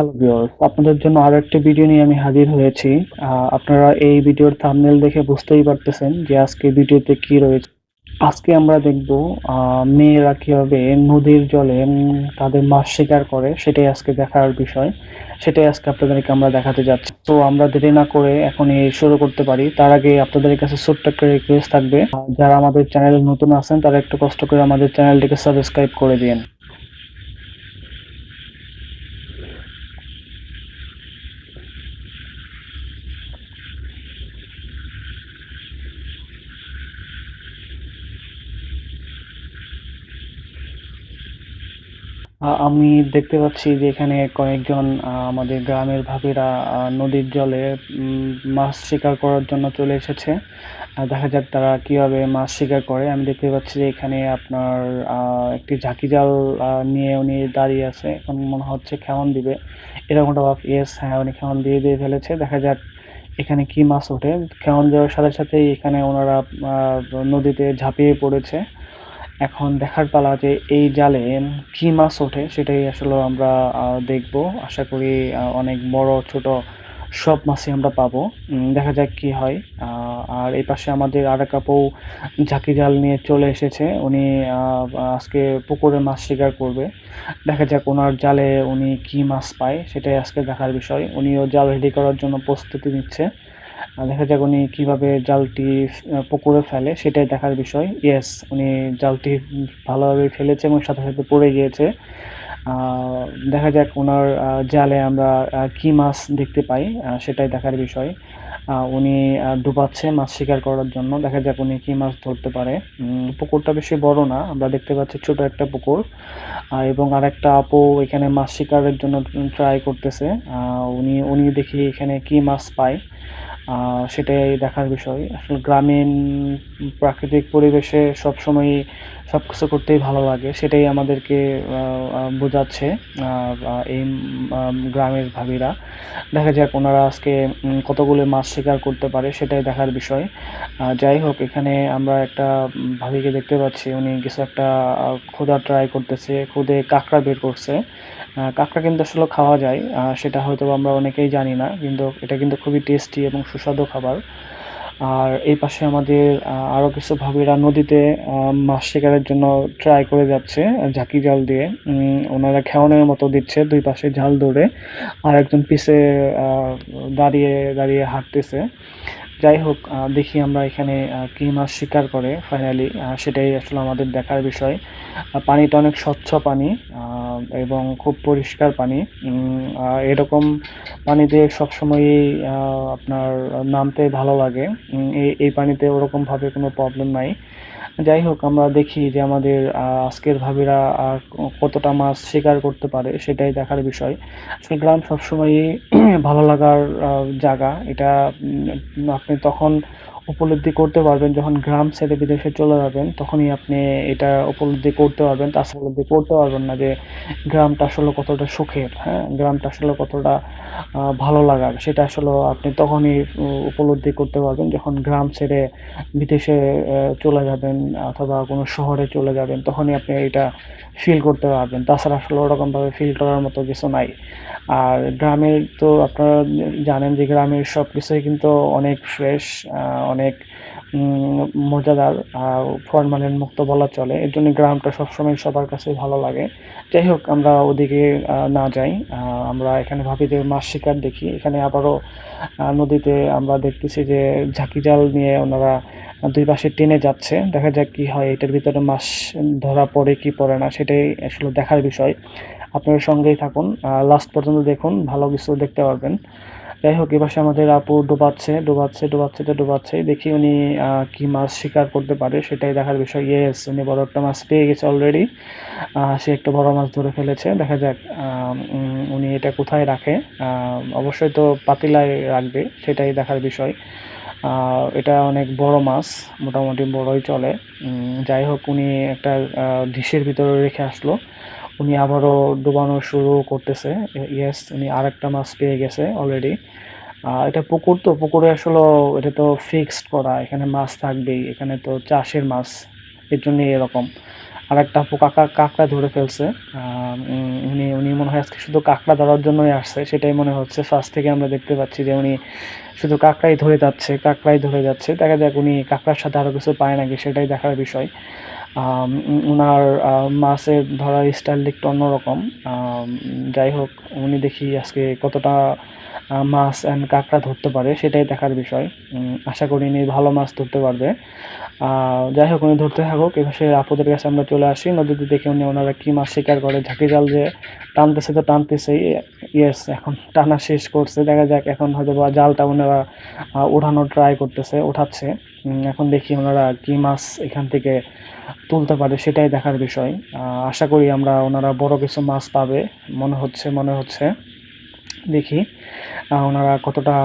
Hello viewers, আপনাদের জন্য আরো একটা ভিডিও নিয়ে আমি হাজির হয়েছি। আপনারা এই ভিডিওর থাম্বনেল দেখে বুঝতেই পারতেছেন যে আজকে ভিডিওতে কি রয়েছে। আজকে আমরা দেখব মেয়েরা কিভাবে নদীর জলে তাদের মাছ শিকার করে, সেটাই আজকে দেখার বিষয়। সেটাই আজকে আপনাদেরকে আমরা দেখাতে যাচ্ছি। তো আমরা দেরি না করে এখনই শুরু করতে পারি। তার আগে আপনাদের কাছে ছোট্ট একটা রিকোয়েস্ট থাকবে, যারা আমাদের চ্যানেলে নতুন আছেন তারা একটু কষ্ট করে আমাদের চ্যানেলটিকে সাবস্ক্রাইব করে দিন। আমি দেখতে পাচ্ছি যে এখানে কয়েকজন আমাদের গ্রামের ভাবিরা নদীর জলে মাছ শিকার করার জন্য চলে এসেছে। দেখা যাক তারা কিভাবে মাছ শিকার করে। আমি দেখতে পাচ্ছি যে এখানে আপনার একটি ঝাঁকি জাল নিয়ে উনি দাঁড়িয়ে আছে। এখন মনে হচ্ছে খেওন দিবে। এরকমটা ভাব, ইয়েস, হ্যাঁ, উনি খেওন দিয়ে ফেলেছে। দেখা যাক এখানে কি মাছ ওঠে। খেওন দেওয়ার সাথে সাথেই এখানে ওনারা নদীতে ঝাঁপিয়ে পড়েছে। এখন দেখার পালা যে এই জালে কি মাছ ওঠে, সেটাই আসলে আমরা দেখব। আশা করি অনেক বড় ছোট সব মাছই আমরা পাবো। দেখা যাক কি হয়। আর এই পাশে আমাদের আরেক আপু ঝাঁকি জাল নিয়ে চলে এসেছে। উনি আজকে পুকুরে মাছ শিকার করবে। দেখা যাক ওনার জালে উনি কি মাছ পায়, সেটাই আজকে দেখার বিষয়। উনিও জাল রেডি করার জন্য প্রস্তুতি নিচ্ছে। দেখা যাক উনি কিভাবে জালটি পুকুরে ফেলে, সেটাই দেখার বিষয়। ইয়েস, উনি জালটি ভালোভাবে ফেলেছে এবং সাথে সাথে পড়ে গিয়েছে। দেখা যাক ওনার জালে আমরা কি মাছ দেখতে পাই, সেটাই দেখার বিষয়। উনি ডুবাচ্ছে মাছ শিকার করার জন্য। দেখা যাক উনি কি মাছ ধরতে পারে। পুকুরটা বেশি বড় না, আমরা দেখতে পাচ্ছি ছোট একটা পুকুর। এবং আরেকটা আপু এখানে মাছ শিকারের জন্য ট্রাই করতেছে। উনি উনি দেখি এখানে কি মাছ পায়। সেটাই দেখার বিষয়। আসলে গ্রামীণ প্রাকৃতিক পরিবেশে সবসময়ই সবকিছু করতেই ভালো লাগে। সেটাই আমাদেরকে বোঝাচ্ছে এই গ্রামের ভাবিরা। দেখা যাক ওনারা আজকে কতগুলো মাছ শিকার করতে পারে, সেটাই দেখার বিষয়। যাই হোক, এখানে আমরা একটা ভাবিকে দেখতে পাচ্ছি। উনি কিছু একটা খোঁজার ট্রাই করতেছে। খুদে কাঁকড়া বের করছে। কাঁকড়া কিন্তু আসলে খাওয়া যায়। সেটা হয়তোবা আমরা অনেকেই জানি না। কিন্তু এটা কিন্তু খুবই টেস্টি এবং সুস্বাদু খাবার। আর এই পাশে আমাদের আরো কিছু ভাবিরা নদীতে মাছ শিকারের জন্য ট্রাই করে যাচ্ছে ঝাঁকি জাল দিয়ে। ওনারা খেওয়ানোর মতো দিচ্ছে ২ পাশে জাল ধরে। আর একজন পিছে আ দাঁড়িয়ে, দাঁড়িয়ে হাঁটতেছে। যাই হোক, দেখি আমরা এখানে কি মাছ শিকার করে ফাইনালি, সেটাই আসলে আমাদের দেখার বিষয়। পানিটা অনেক স্বচ্ছ পানি, আ এবং খুব পরিষ্কার পানি। এরকম পানিতে সবসময়ই আপনার নামতে ভালো লাগে। এই পানিতে ওরকমভাবে কোনো প্রবলেম নাই। যাই হোক, আমরা দেখি যে আমাদের আজকের ভাবিরা কতটা মাছ শিকার করতে পারে, সেটাই দেখার বিষয়। আসলে গ্রাম সবসময়ই ভালো লাগার জায়গা। এটা আপনি তখন উপলব্ধি করতে পারবেন যখন গ্রাম ছেড়ে বিদেশে চলে যাবেন, তখনই আপনি এটা উপলব্ধি করতে পারবেন। তাছাড়া উপলব্ধি করতে পারবেন না যে গ্রামটা আসলে কতটা সুখের, হ্যাঁ? গ্রামটা আসলে কতটা ভালো লাগার, সেটা আসলে আপনি তখনই উপলব্ধি করতে পারবেন যখন গ্রাম ছেড়ে বিদেশে চলে যাবেন অথবা কোনো শহরে চলে যাবেন, তখনই আপনি এটা ফিল করতে পারবেন। তাছাড়া আসলে ওরকমভাবে ফিল করার মতো কিছু নাই। আর গ্রামের তো আপনারা জানেন যে গ্রামের সবকিছুই কিন্তু অনেক ফ্রেশ, অনেক উম মজাদার, ফরমালিন মুক্ত বলা চলে। এর জন্য গ্রামটা সবসময় সবার কাছেই ভালো লাগে। যাই হোক, আমরা ওদিকে না যাই। আমরা এখানে ভাবিদের মাছ শিকার দেখি। এখানে আবারও নদীতে আমরা দেখতেছি যে ঝাঁকি জাল নিয়ে ওনারা ২ পাশে টেনে যাচ্ছে। দেখা যাক কি হয়। এটার ভিতরে মাছ ধরা পড়ে কি পড়ে না, সেটাই আসলে দেখার বিষয়। আপনারা সঙ্গেই থাকুন। লাস্ট পর্যন্ত দেখুন, ভালো কিছু দেখতে পারবেন। যাই হোক, এপাশে আমাদের আপু ডুবাচ্ছেই। দেখি উনি কি মাছ শিকার করতে পারে, সেটাই দেখার বিষয়। ইয়েস! উনি বড় একটা মাছ পেয়ে গেছে অলরেডি। সে একটা বড় মাছ ধরে ফেলেছে। দেখা যাক উনি এটা কোথায় রাখে। আ অবশ্যই তো পাতিলায় রাখবে, সেটাই দেখার বিষয়। এটা অনেক বড় মাছ, মোটামুটি বড়ই চলে। যাই হোক, উনি একটা আ ডিশের ভিতরে রেখে আসলো। উনি আবারও ডুবানো শুরু করতেছে। ইয়েস! উনি আরেকটা মাছ পেয়ে গেছে অলরেডি। এটা পুকুর তো, পুকুরে আসলেও এটা তো ফিক্সড করা। এখানে মাছ থাকবেই। এখানে তো চাষের মাছ। এর জন্যই এরকম। আর একটা আপু কাঁকড়া ধরে ফেলছে। উনি উনি মনে হয় আজকে শুধু কাঁকড়া ধরার জন্যই আসছে, সেটাই মনে হচ্ছে। ফার্স্ট থেকে আমরা দেখতে পাচ্ছি যে উনি শুধু কাঁকড়াই ধরে যাচ্ছে। দেখা যাক উনি কাঁকড়ার সাথে আরও কিছু পায় নাকি, সেটাই দেখার বিষয়। উনার মাছের ধরার স্টাইলটা একটু অন্যরকম। যাই হোক, উনি দেখি আজকে কতটা মাছ অ্যান্ড কাঁকড়া ধরতে পারে, সেটাই দেখার বিষয়। আশা করি উনি ভালো মাছ ধরতে পারবে। যাই হোক, উনি ধরতে থাকুক। এপাশে আপুদের কাছে আমরা চলে আসি। নদীতে দেখে ওনারা কী মাছ শিকার করে। ঝাঁকি জাল যে টানতেছে তো টানতেছেই। ইয়েস, এখন টানা শেষ করছে। দেখা যাক এখন হয়তোবা জালটা ওনারা ওঠানোর ট্রাই করতেছে, ওঠাচ্ছে। এখন দেখি ওনারা কী মাছ এখান থেকে তুলতে পারে, সেটাই দেখার বিষয়। আশা করি ওনারা বড় কিছু মাছ পাবে মনে হচ্ছে। দেখি ওনারা কতটা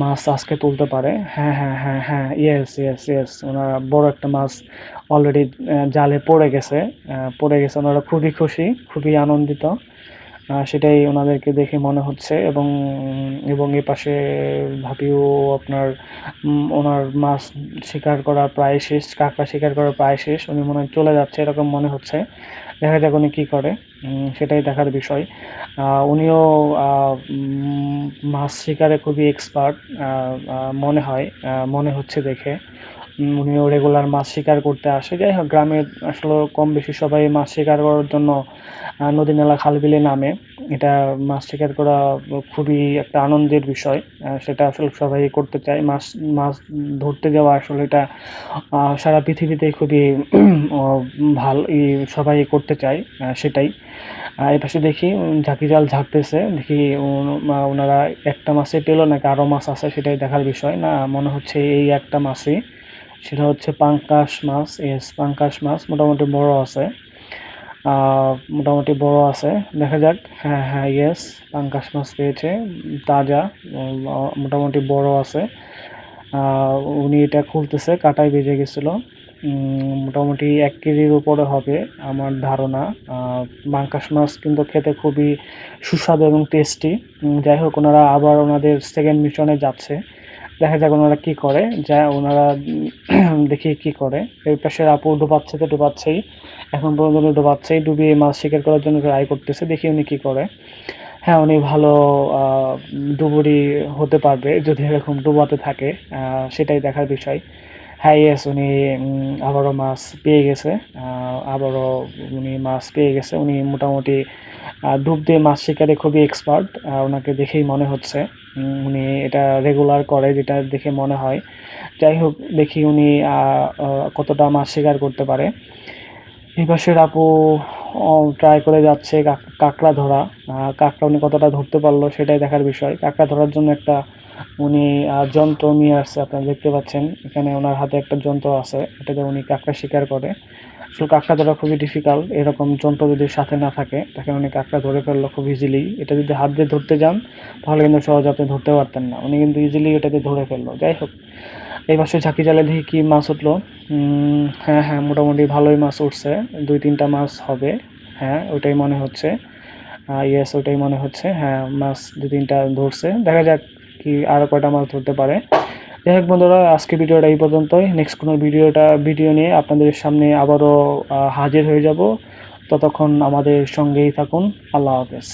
মাছ আজকে তুলতে পারে। হ্যাঁ, হ্যাঁ, হ্যাঁ, হ্যাঁ, ইয়েস, ইয়েস, ইয়েস। ওনারা বড় একটা মাছ অলরেডি জালে পড়ে গেছে। ওনারা খুবই খুশি, খুবই আনন্দিত। সেটাই ওনাদেরকে দেখে মনে হচ্ছে। এবং এপাশে ভাবিও আপনার ওনার মাছ শিকার করা প্রায় শেষ, কাঁকড়া শিকার করা প্রায় শেষ। উনি মনে হয় চলে যাচ্ছে, এরকম মনে হচ্ছে। দেখা যাক উনি কী করে, সেটাই দেখার বিষয়। উনিও মাছ শিকারে খুবই এক্সপার্ট মনে হচ্ছে দেখে। উনিও রেগুলার মাছ শিকার করতে আসে। যাই হোক, গ্রামের আসলে কম বেশি সবাই মাছ শিকার করার জন্য নদী নালা খাল বিলে নামে। এটা মাছ শিকার করা খুবই একটা আনন্দের বিষয়। সেটা আসলে সবাই করতে চায়। মাছ মাছ ধরতে যাওয়া আসলে এটা সারা পৃথিবীতেই খুবই ভালো, সবাই করতে চায়, সেটাই। এপাশে দেখি ঝাঁকি জাল ঝাঁকতেছে। দেখি ওনারা একটা মাছই পেলো নাকি আরও মাছ আছে, সেটাই দেখার বিষয়। না, মনে হচ্ছে এই একটা মাছই, সেটা হচ্ছে পাঙ্কাশ মাছ। ইয়েস, পাঙ্কাশ মাছ মোটামুটি বড় আছে। দেখা যাক। হ্যাঁ, হ্যাঁ, ইয়েস, পাঙ্কাশ মাছ পেয়েছে, তাজা। মোটামুটি বড় আছে। উনি এটা খুলতেছে, কাঁটায় বেজে গেছিলো। মোটামুটি 1 কেজির উপরে হবে আমার ধারণা। পাঙ্কাশ মাছ কিন্তু খেতে খুবই সুস্বাদু এবং টেস্টি। যাই হোক, ওনারা আবার ওনাদের সেকেন্ড মিশনে যাচ্ছে। দেখা যাক ওনারা কী করে। ওনারা দেখি কী করে। এই পাশের আপু ডুবাচ্ছে তো ডুবাচ্ছেই, এখন পর্যন্ত উনি ডুবাচ্ছেই, ডুবিয়ে মাছ শিকার করার জন্য ট্রাই করতেছে। দেখি উনি কী করে। হ্যাঁ, উনি ভালো ডুবুরি হতে পারবে যদি এরকম ডুবাতে থাকে। সেটাই দেখার বিষয়। হ্যাঁ, ইয়েস, উনি আবারও মাছ পেয়ে গেছে। আবারও উনি মাছ পেয়ে গেছে। উনি মোটামুটি ডুব দিয়ে মাছ শিকারে খুবই এক্সপার্ট। ওনাকে দেখেই মনে হচ্ছে উনি এটা রেগুলার করে, যেটা দেখে মনে হয়। যাই হোক, দেখি উনি কতটা মাছ শিকার করতে পারে। এই পাশের আপু ট্রাই করে যাচ্ছে কাঁকড়া ধরা। কাঁকড়া উনি কতটা ধরতে পারলো, সেটাই দেখার বিষয়। কাঁকড়া ধরার জন্য একটা উনি যন্ত্র নিয়ে আসছে, আপনারা দেখতে পাচ্ছেন। এখানে ওনার হাতে একটা যন্ত্র আছে, এটাতে উনি কাঁকড়া শিকার করে। আসলে কাঁকড়া ধরা খুবই ডিফিকাল্ট, এরকম যন্ত্র যদি সাথে না থাকে, তখন উনি কাঁকড়া ধরে ফেললো খুব ইজিলি। এটা যদি হাত দিয়ে ধরতে যান, তাহলে কিন্তু সহজে আপনি ধরতে পারতেন না। উনি কিন্তু ইজিলি এটাতে ধরে ফেললো। যাই হোক, এই পাশে ঝাঁকি জালে দেখি কী মাছ উঠলো। হ্যাঁ, হ্যাঁ, মোটামুটি ভালোই মাছ উঠছে। 2-3টা মাছ হবে। হ্যাঁ, ওটাই মনে হচ্ছে। ইয়েস, ওটাই মনে হচ্ছে। হ্যাঁ, মাছ 2-3টা ধরছে। দেখা যাক কি আরও কয়টা মাছ ধরতে পারে। যাই হোক বন্ধুরা, আজকে ভিডিওটা এই পর্যন্তই। নেক্সট কোনো ভিডিও নিয়ে আপনাদের সামনে আবারও হাজির হয়ে যাব। ততক্ষণ আমাদের সঙ্গেই থাকুন। আল্লাহ হাফেজ।